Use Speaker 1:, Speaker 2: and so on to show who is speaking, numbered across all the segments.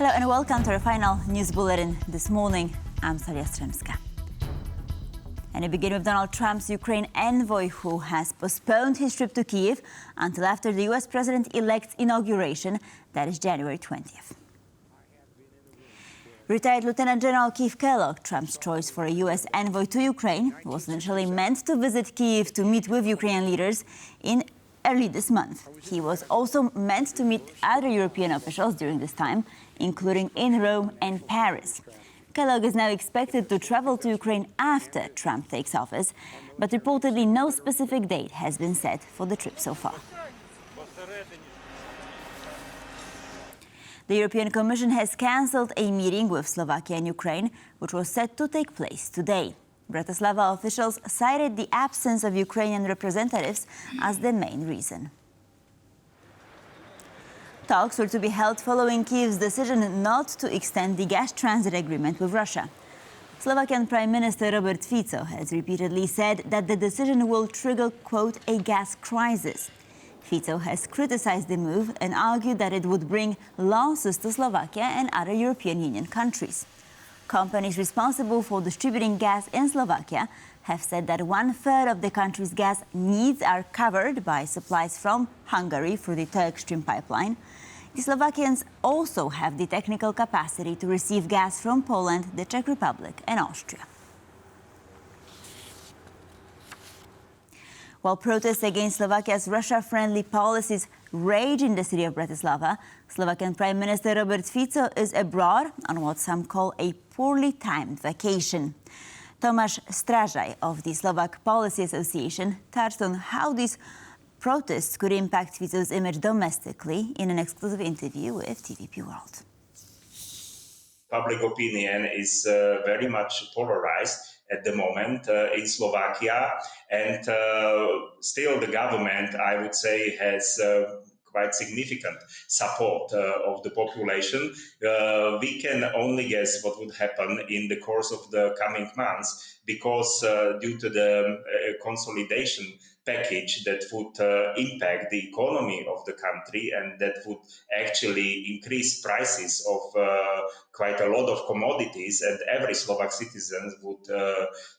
Speaker 1: Hello and welcome to our final news bulletin this morning. I'm Salia Stremska. And we begin with Donald Trump's Ukraine envoy, who has postponed his trip to Kyiv until after the U.S. president-elect's inauguration, that is January 20th. Retired Lieutenant General Kellog, Trump's choice for a U.S. envoy to Ukraine, was initially meant to visit Kyiv to meet with Ukrainian leaders in early this month. He was also meant to meet other European officials during this time, including in Rome and Paris. Kellog is now expected to travel to Ukraine after Trump takes office, but reportedly no specific date has been set for the trip so far. The European Commission has cancelled a meeting with Slovakia and Ukraine, which was set to take place today. Bratislava officials cited the absence of Ukrainian representatives as the main reason. Talks were to be held following Kyiv's decision not to extend the gas transit agreement with Russia. Slovakian Prime Minister Robert Fico has repeatedly said that the decision will trigger, quote, a gas crisis. Fico has criticized the move and argued that it would bring losses to Slovakia and other European Union countries. Companies responsible for distributing gas in Slovakia have said that 1/3 of the country's gas needs are covered by supplies from Hungary through the Turk Stream pipeline. The Slovakians also have the technical capacity to receive gas from Poland, the Czech Republic and Austria. While protests against Slovakia's Russia-friendly policies rage in the city of Bratislava, Slovakian Prime Minister Robert Fico is abroad on what some call a poorly timed vacation. Tomáš Stražaj of the Slovak Policy Association touched on how these protests could impact Fico's image domestically in an exclusive interview with TVP World.
Speaker 2: Public opinion is very much polarized at the moment in Slovakia, and still the government, I would say, has quite significant support of the population. We can only guess what would happen in the course of the coming months, because due to the consolidation package that would impact the economy of the country and that would actually increase prices of quite a lot of commodities, and every Slovak citizen would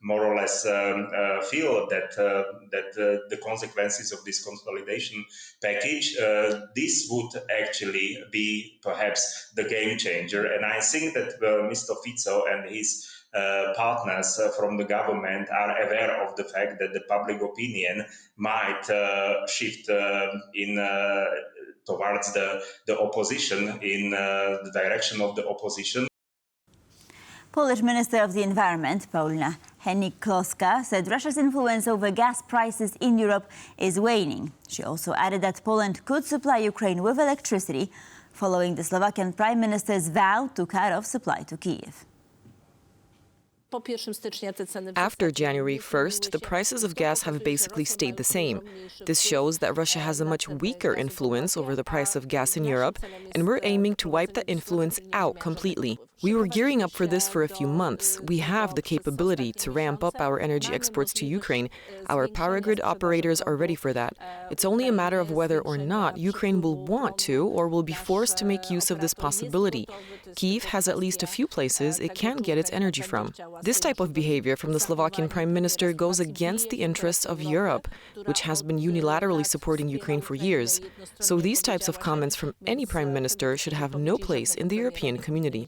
Speaker 2: more or less feel that the consequences of this consolidation package, this would actually be perhaps the game changer. And I think that Mr. Fico and his partners from the government are aware of the fact that the public opinion might shift towards the opposition, in the direction of the opposition.
Speaker 1: Polish Minister of the Environment, Paulina Hennig-Kloska, said Russia's influence over gas prices in Europe is waning. She also added that Poland could supply Ukraine with electricity following the Slovakian Prime Minister's vow to cut off supply to Kyiv.
Speaker 3: After January 1st, the prices of gas have basically stayed the same. This shows that Russia has a much weaker influence over the price of gas in Europe, and we're aiming to wipe that influence out completely. We were gearing up for this for a few months. We have the capability to ramp up our energy exports to Ukraine. Our power grid operators are ready for that. It's only a matter of whether or not Ukraine will want to or will be forced to make use of this possibility. Kyiv has at least a few places it can get its energy from. This type of behavior from the Slovakian Prime Minister goes against the interests of Europe, which has been unilaterally supporting Ukraine for years. So these types of comments from any Prime Minister should have no place in the European community.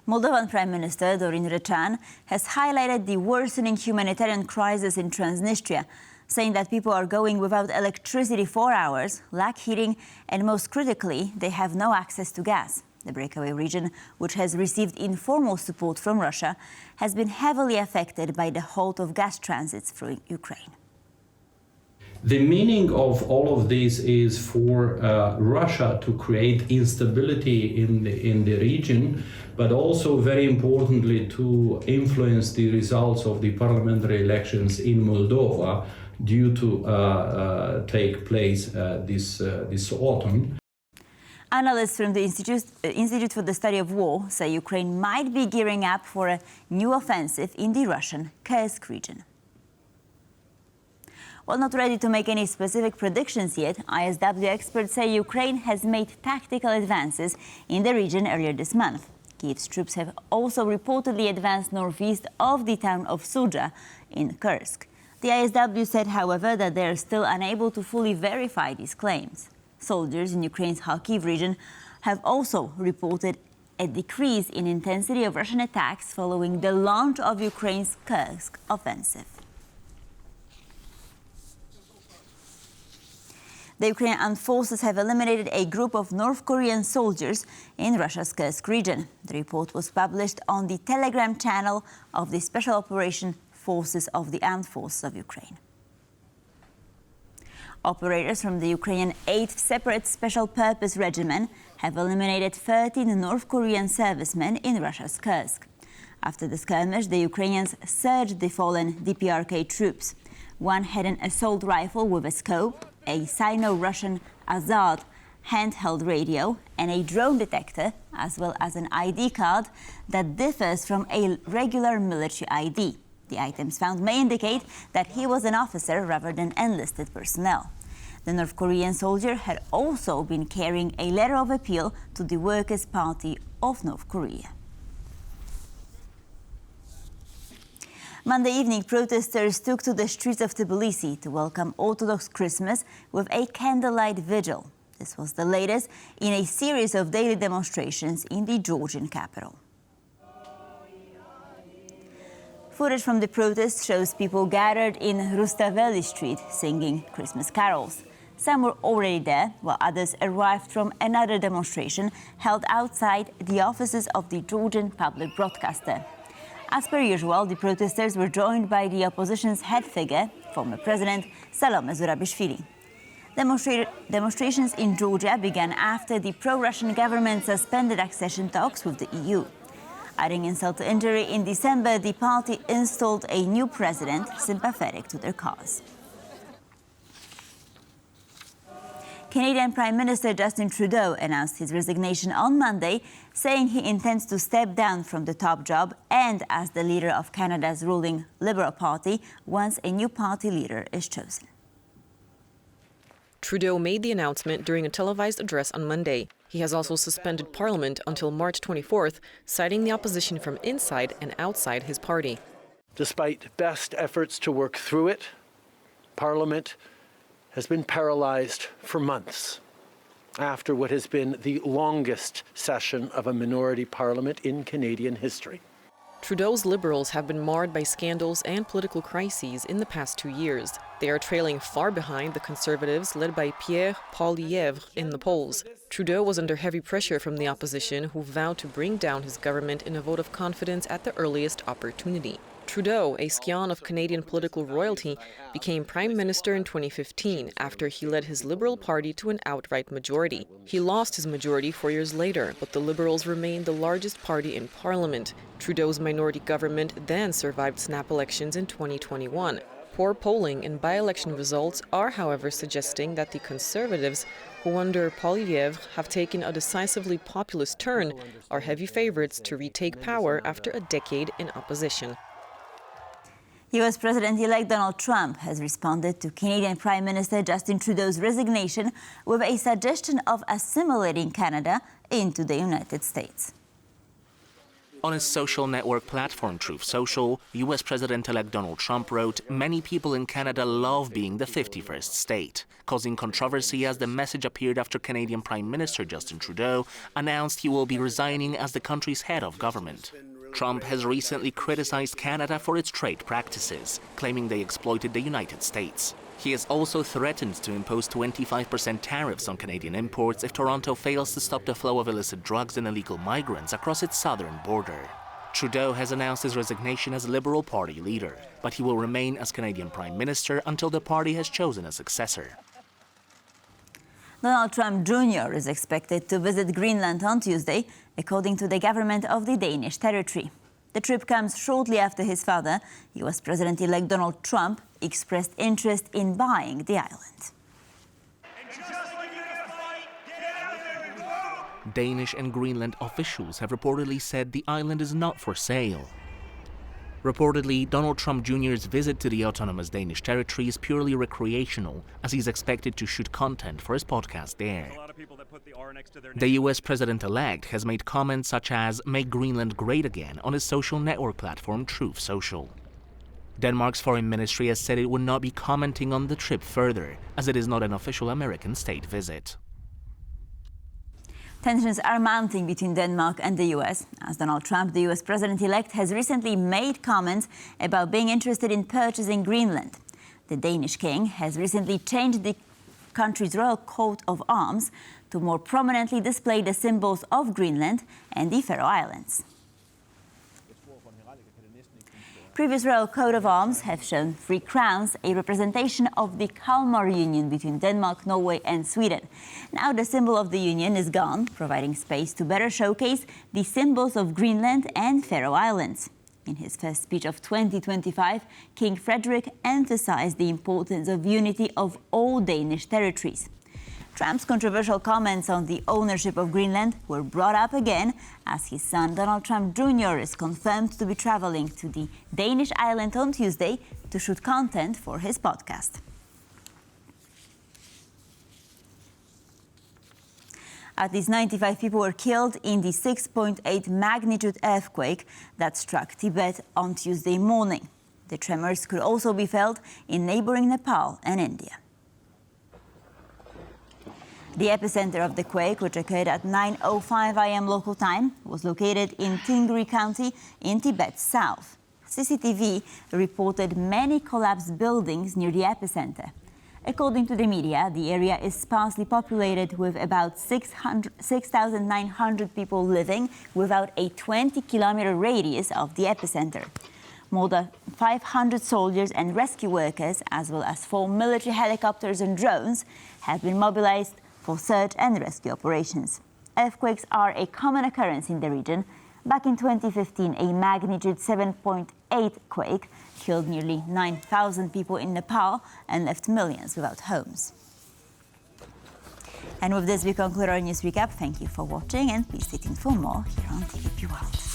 Speaker 1: Moldovan Prime Minister Dorin has highlighted the worsening humanitarian crisis in Transnistria, saying that people are going without electricity for hours, lack heating, and most critically, they have no access to gas. The breakaway region, which has received informal support from Russia, has been heavily affected by the halt of gas transits through Ukraine.
Speaker 4: The meaning of all of this is for Russia to create instability in the region, but also very importantly to influence the results of the parliamentary elections in Moldova due to take place this autumn.
Speaker 1: Analysts from the Institute for the Study of War say Ukraine might be gearing up for a new offensive in the Russian Kursk region. While not ready to make any specific predictions yet, ISW experts say Ukraine has made tactical advances in the region earlier this month. Kyiv's troops have also reportedly advanced northeast of the town of Sudzha in Kursk. The ISW said, however, that they are still unable to fully verify these claims. Soldiers in Ukraine's Kyiv region have also reported a decrease in intensity of Russian attacks following the launch of Ukraine's Kursk offensive. The Ukrainian armed forces have eliminated a group of North Korean soldiers in Russia's Kursk region. The report was published on the Telegram channel of the Special Operation Forces of the Armed Forces of Ukraine. Operators from the Ukrainian 8th Separate Special Purpose Regiment have eliminated 13 North Korean servicemen in Russia's Kursk. After the skirmish, the Ukrainians searched the fallen DPRK troops. One had an assault rifle with a scope, a Sino-Russian Azad handheld radio, and a drone detector, as well as an ID card that differs from a regular military ID. The items found may indicate that he was an officer rather than enlisted personnel. The North Korean soldier had also been carrying a letter of appeal to the Workers' Party of North Korea. Monday evening, protesters took to the streets of Tbilisi to welcome Orthodox Christmas with a candlelight vigil. This was the latest in a series of daily demonstrations in the Georgian capital. Footage from the protest shows people gathered in Rustaveli Street singing Christmas carols. Some were already there, while others arrived from another demonstration held outside the offices of the Georgian public broadcaster. As per usual, the protesters were joined by the opposition's head figure, former President Salome Zurabishvili. Demonstrations in Georgia began after the pro-Russian government suspended accession talks with the EU. Adding insult to injury, in December, the party installed a new president sympathetic to their cause. Canadian Prime Minister Justin Trudeau announced his resignation on Monday, saying he intends to step down from the top job and as the leader of Canada's ruling Liberal Party once a new party leader is chosen.
Speaker 3: Trudeau made the announcement during a televised address on Monday. He has also suspended Parliament until March 24th, citing the opposition from inside and outside his party.
Speaker 5: Despite best efforts to work through it, Parliament has been paralyzed for months after what has been the longest session of a minority parliament in Canadian history.
Speaker 3: Trudeau's Liberals have been marred by scandals and political crises in the past 2 years. They are trailing far behind the Conservatives led by Pierre Poilievre in the polls. Trudeau was under heavy pressure from the opposition, who vowed to bring down his government in a vote of confidence at the earliest opportunity. Trudeau, a scion of Canadian political royalty, became Prime Minister in 2015 after he led his Liberal Party to an outright majority. He lost his majority 4 years later, but the Liberals remained the largest party in Parliament. Trudeau's minority government then survived snap elections in 2021. Poor polling and by-election results are, however, suggesting that the Conservatives, who under Poilievre have taken a decisively populist turn, are heavy favorites to retake power after a decade in opposition.
Speaker 1: U.S. President-elect Donald Trump has responded to Canadian Prime Minister Justin Trudeau's resignation with a suggestion of assimilating Canada into the United States.
Speaker 6: On his social network platform Truth Social, U.S. President-elect Donald Trump wrote, "Many people in Canada love being the 51st state," causing controversy as the message appeared after Canadian Prime Minister Justin Trudeau announced he will be resigning as the country's head of government. Trump has recently criticized Canada for its trade practices, claiming they exploited the United States. He has also threatened to impose 25% tariffs on Canadian imports if Toronto fails to stop the flow of illicit drugs and illegal migrants across its southern border. Trudeau has announced his resignation as Liberal Party leader, but he will remain as Canadian Prime Minister until the party has chosen a successor.
Speaker 1: Donald Trump Jr. is expected to visit Greenland on Tuesday, according to the government of the Danish territory. The trip comes shortly after his father, U.S. President-elect Donald Trump, expressed interest in buying the island.
Speaker 6: Danish and Greenland officials have reportedly said the island is not for sale. Reportedly, Donald Trump Jr.'s visit to the autonomous Danish territory is purely recreational, as he's expected to shoot content for his podcast there. The US president-elect has made comments such as "Make Greenland Great Again" on his social network platform Truth Social. Denmark's foreign ministry has said it would not be commenting on the trip further, as it is not an official American state visit.
Speaker 1: Tensions are mounting between Denmark and the US, as Donald Trump, the US president-elect, has recently made comments about being interested in purchasing Greenland. The Danish king has recently changed the country's royal coat of arms to more prominently display the symbols of Greenland and the Faroe Islands. Previous royal coat of arms have shown 3 crowns, a representation of the Kalmar Union between Denmark, Norway and Sweden. Now the symbol of the union is gone, providing space to better showcase the symbols of Greenland and Faroe Islands. In his first speech of 2025, King Frederick emphasized the importance of unity of all Danish territories. Trump's controversial comments on the ownership of Greenland were brought up again as his son Donald Trump Jr. is confirmed to be traveling to the Danish island on Tuesday to shoot content for his podcast. At least 95 people were killed in the 6.8 magnitude earthquake that struck Tibet on Tuesday morning. The tremors could also be felt in neighboring Nepal and India. The epicenter of the quake, which occurred at 9:05 a.m. local time, was located in Tingri County in Tibet's south. CCTV reported many collapsed buildings near the epicenter. According to the media, the area is sparsely populated with about 6,900 people living without a 20-kilometer radius of the epicenter. More than 500 soldiers and rescue workers, as well as 4 military helicopters and drones, have been mobilized for search and rescue operations. Earthquakes are a common occurrence in the region. Back in 2015, a magnitude 7.8 quake killed nearly 9,000 people in Nepal and left millions without homes. And with this, we conclude our news recap. Thank you for watching, and please stay tuned for more here on TVP World.